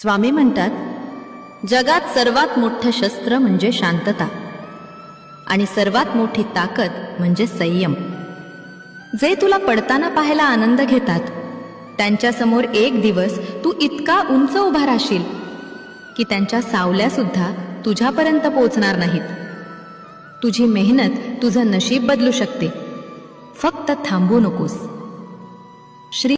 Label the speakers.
Speaker 1: स्वामी म्हणतात, जगात सर्वात मोठं शस्त्र म्हणजे शांतता आणि सर्वात मोठी ताकद म्हणजे संयम. जे तुला पडताना पाहायला आनंद घेतात त्यांच्यासमोर एक दिवस तू इतका उंच उभा राहशील की त्यांच्या सावल्या सुद्धा तुझ्यापर्यंत पोहोचणार नाहीत. तुझी मेहनत तुझं नशीब बदलू शकते. फक्त थांबू नकोस. श्री